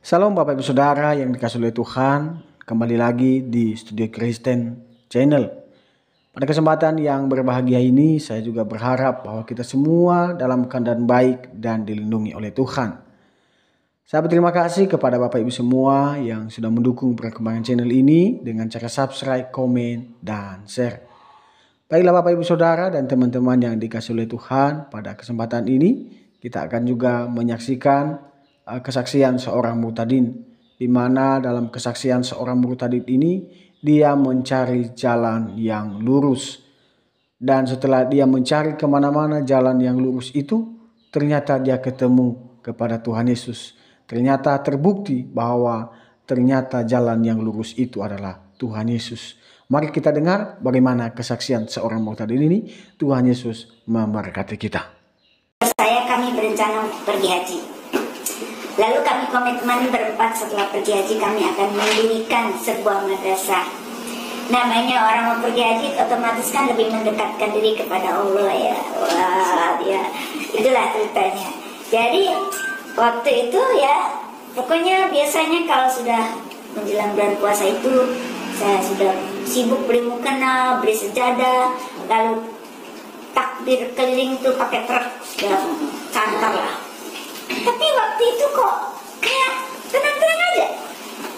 Salam Bapak Ibu Saudara yang dikasihi oleh Tuhan, kembali lagi di Studio Kristen Channel. Pada kesempatan yang berbahagia ini, saya juga berharap bahwa kita semua dalam keadaan baik dan dilindungi oleh Tuhan. Saya berterima kasih kepada Bapak Ibu semua yang sudah mendukung perkembangan channel ini dengan cara subscribe, komen, dan share. Baiklah Bapak Ibu Saudara dan teman-teman yang dikasihi oleh Tuhan, pada kesempatan ini kita akan juga menyaksikan kesaksian seorang murtadin, di mana dalam kesaksian seorang murtadin ini dia mencari jalan yang lurus, dan setelah dia mencari kemana-mana jalan yang lurus itu, ternyata dia ketemu kepada Tuhan Yesus. Ternyata terbukti bahwa ternyata jalan yang lurus itu adalah Tuhan Yesus. Mari kita dengar bagaimana kesaksian seorang murtadin ini. Tuhan Yesus memberkati kita. Kami berencana untuk pergi haji. Lalu kami komitmen berempat setelah pergi haji kami akan mendirikan sebuah madrasah. Namanya orang mau pergi haji otomatis kan lebih mendekatkan diri kepada Allah ya. Wah, ya. Itulah ceritanya. Jadi waktu itu ya pokoknya biasanya kalau sudah menjelang bulan puasa itu saya sudah sibuk beli mukena, beli sejadah, lalu takbir keliling tuh pakai truk ya, cantar lah. Tapi waktu itu kok kayak tenang-tenang aja.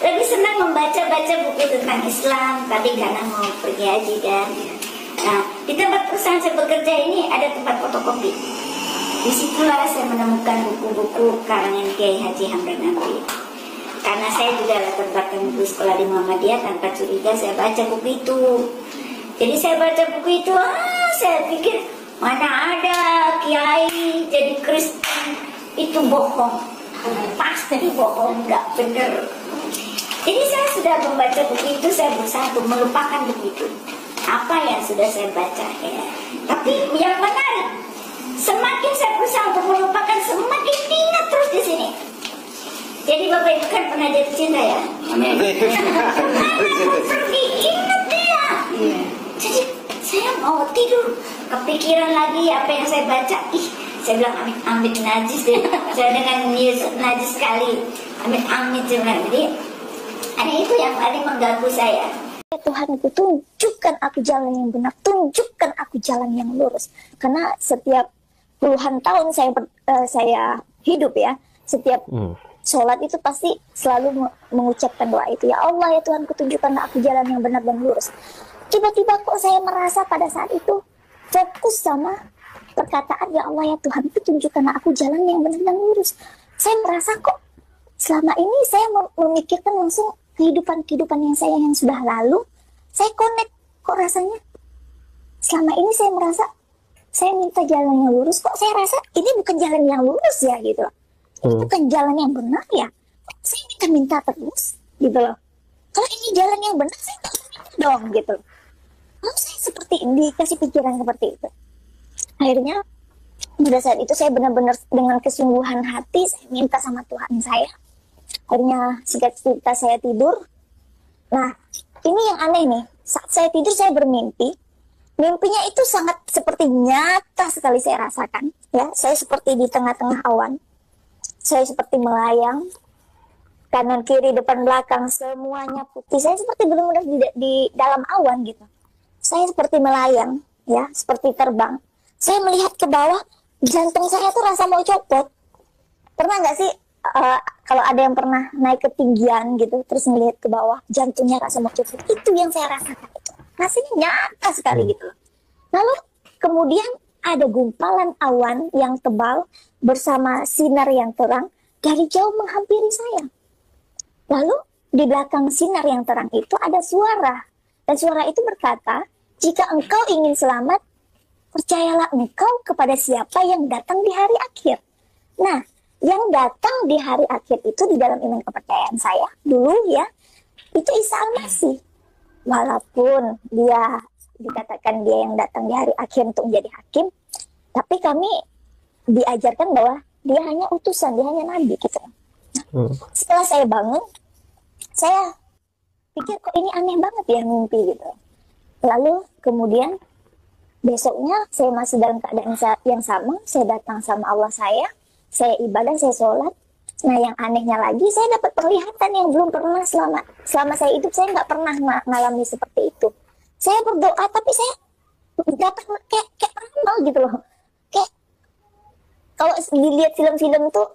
Lebih senang membaca-baca buku tentang Islam. Tadi karena mau pergi haji kan. Nah, di tempat perusahaan saya bekerja ini ada tempat fotokopi. Disitulah saya menemukan buku-buku karangan Kiai Haji Hamdan Amri. Karena saya juga latar belakang dulu sekolah di Muhammadiyah, tanpa curiga saya baca buku itu. Jadi saya baca buku itu, saya pikir mana ada Kiai jadi Kristen itu bohong, pasti bohong, nggak bener. Jadi saya sudah membaca buku itu, saya berusaha untuk melupakan buku itu, apa yang sudah saya baca ya. Tapi yang menarik, semakin saya berusaha untuk melupakan, semakin ingat terus di sini. Jadi Bapak Ibu kan pernah jatuh cinta ya? Pergi ingat dia. Jadi saya mau tidur, kepikiran lagi apa yang saya baca. Saya bilang amit-amit najis deh. Saya dengan Yesus najis sekali. Amit-amit sebenarnya. Jadi ada itu yang paling mengganggu saya. Tuhanku, tunjukkan aku jalan yang benar, tunjukkan aku jalan yang lurus. Karena setiap puluhan tahun saya hidup ya, setiap sholat itu pasti selalu mengucapkan doa itu. Ya Allah ya Tuhanku, tunjukkan aku jalan yang benar dan lurus. Tiba-tiba kok saya merasa pada saat itu fokus sama perkataan ya Allah ya Tuhan, tunjukkan aku jalan yang benar dan lurus. Saya merasa kok selama ini saya memikirkan langsung kehidupan yang sudah lalu. Saya connect kok rasanya. Selama ini saya merasa saya minta jalan yang lurus, kok saya rasa ini bukan jalan yang lurus ya gitu loh. Ini bukan jalan yang benar ya. Saya minta terus gitu loh. Kalau ini jalan yang benar saya minta dong gitu loh. Lalu saya seperti dikasih pikiran seperti itu. Akhirnya pada saat itu saya benar-benar dengan kesungguhan hati saya minta sama Tuhan saya. Akhirnya singkat cerita saya tidur. Nah ini yang aneh nih, saat saya tidur saya bermimpi. Mimpinya itu sangat seperti nyata sekali saya rasakan. Ya, saya seperti di tengah-tengah awan. Saya seperti melayang. Kanan kiri depan belakang semuanya putih. Saya seperti benar-benar di dalam awan gitu. Saya seperti melayang, ya, seperti terbang. Saya melihat ke bawah, jantung saya tuh rasa mau copot. Pernah nggak sih kalau ada yang pernah naik ketinggian gitu, terus melihat ke bawah, jantungnya rasa mau copot? Itu yang saya rasakan. Itu rasanya nyata sekali gitu. Lalu kemudian ada gumpalan awan yang tebal bersama sinar yang terang dari jauh menghampiri saya. Lalu di belakang sinar yang terang itu ada suara. Dan suara itu berkata, jika engkau ingin selamat, percayalah engkau kepada siapa yang datang di hari akhir. Nah, yang datang di hari akhir itu di dalam iman kepercayaan saya dulu ya, itu Isa Al-Masih. Walaupun dia dikatakan dia yang datang di hari akhir untuk menjadi hakim, tapi kami diajarkan bahwa dia hanya utusan, dia hanya nabi gitu. Nah, setelah saya bangun, saya pikir kok ini aneh banget ya mimpi gitu. Lalu kemudian besoknya saya masih dalam keadaan yang sama, saya datang sama Allah saya ibadah, saya sholat, Nah, yang anehnya lagi, saya dapat penglihatan yang belum pernah selama saya hidup, saya nggak pernah mengalami seperti itu. Saya berdoa, tapi saya dapat kayak ramal gitu loh. Kayak kalau dilihat film-film tuh,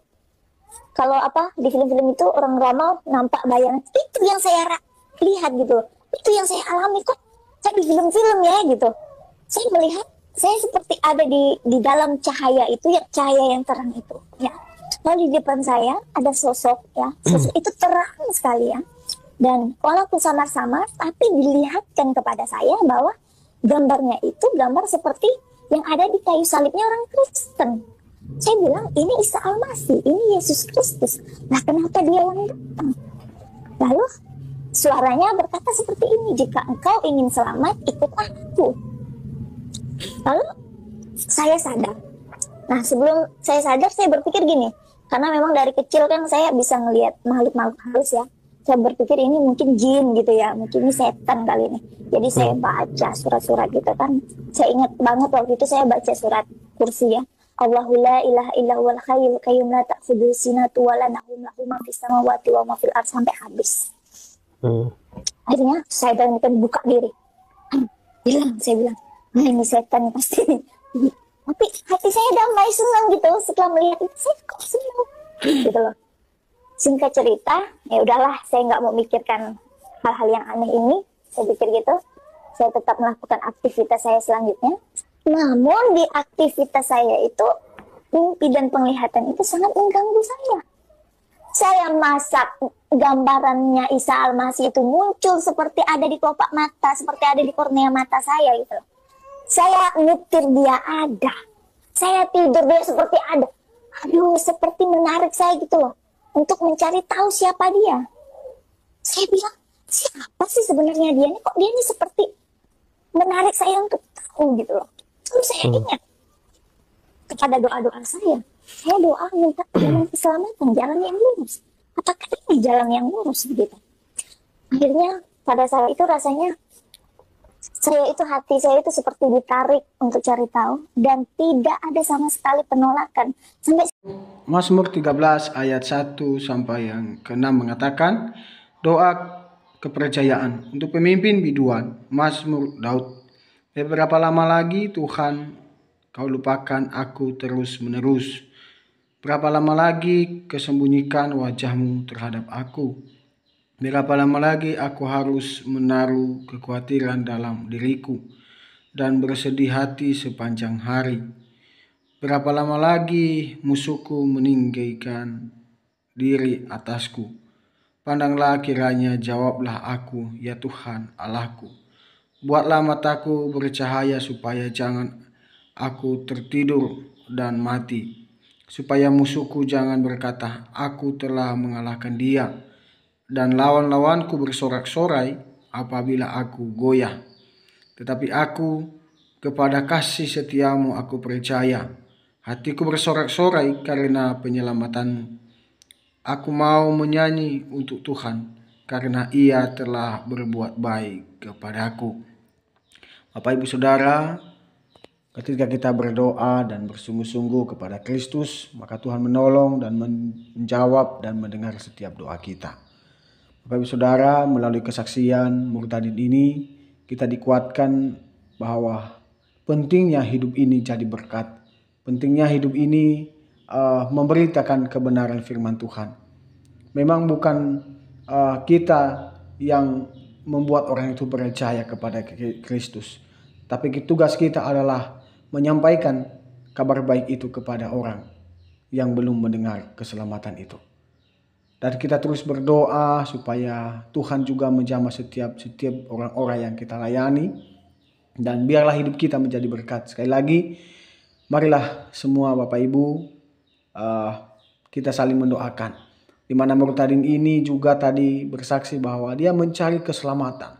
kalau di film-film itu orang ramal nampak bayangan, itu yang saya lihat gitu. Itu yang saya alami kok kayak di film-film ya gitu. Saya melihat saya seperti ada di dalam cahaya itu, ya cahaya yang terang itu ya. Lalu di depan saya ada sosok ya, sosok itu terang sekali ya. Dan walaupun samar-samar, tapi dilihatkan kepada saya bahwa gambarnya itu gambar seperti yang ada di kayu salibnya orang Kristen. Saya bilang, ini Isa Al-Masih, ini Yesus Kristus. Nah, kenapa dia yang datang? Lalu suaranya berkata seperti ini, jika engkau ingin selamat, ikutlah aku. Lalu saya sadar. Nah, sebelum saya sadar, saya berpikir gini, karena memang dari kecil kan saya bisa ngelihat makhluk-makhluk halus ya. Saya berpikir ini mungkin jin gitu ya, mungkin ini setan kali ini. Jadi saya baca surat-surat gitu kan. Saya ingat banget waktu itu saya baca surat Kursi ya. Allahu la ilaha illa huwal hayyul qayyum la ta'khudhuhu sinatun wa la nawm lahu ma fis samawati wa ma fil ardh sampai habis. Akhirnya saya beranikan buka diri. Saya bilang, nah ini setan pasti. Tapi hati saya damai, senang gitu setelah melihat itu. Saya kok senang gitu loh. Singkat cerita, ya udahlah, saya nggak mau mikirkan hal-hal yang aneh ini. Saya pikir gitu, saya tetap melakukan aktivitas saya selanjutnya. Namun di aktivitas saya itu, mimpi dan penglihatan itu sangat mengganggu saya. Saya masak gambarannya Isa Al-Masih itu muncul seperti ada di kelopak mata, seperti ada di kornea mata saya gitu. Saya nyetir dia ada. Saya tidur dia seperti ada. Aduh, seperti menarik saya gitu loh. Untuk mencari tahu siapa dia. Saya bilang, siapa sih sebenarnya dia ini? Kok dia ini seperti menarik saya untuk tahu gitu loh. Terus saya ingat kepada doa-doa saya. Saya doa minta jalan keselamatan, jalan yang lurus. Apakah ini jalan yang lurus begitu? Akhirnya pada saat itu rasanya hati saya itu seperti ditarik untuk cari tahu dan tidak ada sama sekali penolakan. Sampai Mazmur 13 ayat 1 sampai yang ke-6 mengatakan doa kepercayaan untuk pemimpin biduan, Mazmur Daud. Beberapa lama lagi Tuhan, kau lupakan aku terus-menerus. Berapa lama lagi kesembunyikan wajahmu terhadap aku? Berapa lama lagi aku harus menaruh kekhawatiran dalam diriku dan bersedih hati sepanjang hari? Berapa lama lagi musuhku meninggikan diri atasku? Pandanglah kiranya, jawablah aku, ya Tuhan Allahku. Buatlah mataku bercahaya supaya jangan aku tertidur dan mati. Supaya musuhku jangan berkata, aku telah mengalahkan dia. Dan lawan-lawanku bersorak-sorai apabila aku goyah. Tetapi aku kepada kasih setiamu aku percaya. Hatiku bersorak-sorai karena penyelamatanmu. Aku mau menyanyi untuk Tuhan karena ia telah berbuat baik kepadaku. Bapak Ibu Saudara, ketika kita berdoa dan bersungguh-sungguh kepada Kristus, maka Tuhan menolong dan menjawab dan mendengar setiap doa kita. Bapak Ibu Saudara, melalui kesaksian Murtadin ini, kita dikuatkan bahwa pentingnya hidup ini jadi berkat. Pentingnya hidup ini memberitakan kebenaran firman Tuhan. Memang bukan kita yang membuat orang itu percaya kepada Kristus. Tapi tugas kita adalah menyampaikan kabar baik itu kepada orang yang belum mendengar keselamatan itu. Dan kita terus berdoa supaya Tuhan juga menjamah setiap orang-orang yang kita layani. Dan biarlah hidup kita menjadi berkat. Sekali lagi, marilah semua Bapak Ibu kita saling mendoakan. Di mana Murtadin ini juga tadi bersaksi bahwa dia mencari keselamatan.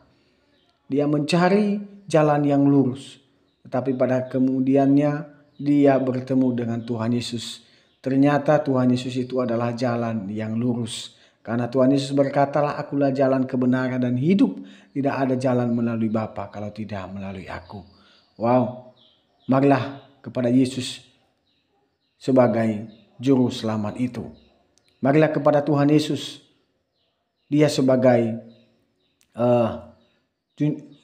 Dia mencari jalan yang lurus. Tetapi pada kemudiannya dia bertemu dengan Tuhan Yesus. Ternyata Tuhan Yesus itu adalah jalan yang lurus. Karena Tuhan Yesus berkatalah, akulah jalan kebenaran dan hidup. Tidak ada jalan melalui Bapa kalau tidak melalui aku. Wow, marilah kepada Yesus sebagai juru selamat itu. Marilah kepada Tuhan Yesus. Dia sebagai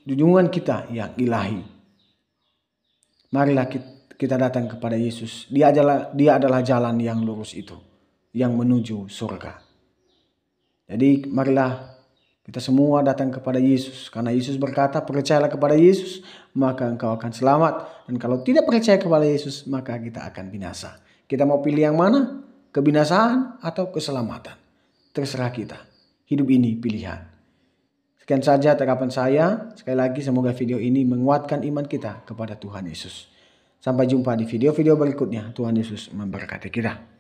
junjungan kita yang ilahi. Marilah kita datang kepada Yesus. Dia adalah jalan yang lurus itu, yang menuju surga. Jadi marilah kita semua datang kepada Yesus. Karena Yesus berkata, percayalah kepada Yesus, maka engkau akan selamat. Dan kalau tidak percaya kepada Yesus, maka kita akan binasa. Kita mau pilih yang mana? Kebinasaan atau keselamatan? Terserah kita. Hidup ini pilihan. Sekian saja tanggapan saya. Sekali lagi semoga video ini menguatkan iman kita kepada Tuhan Yesus. Sampai jumpa di video-video berikutnya. Tuhan Yesus memberkati kita.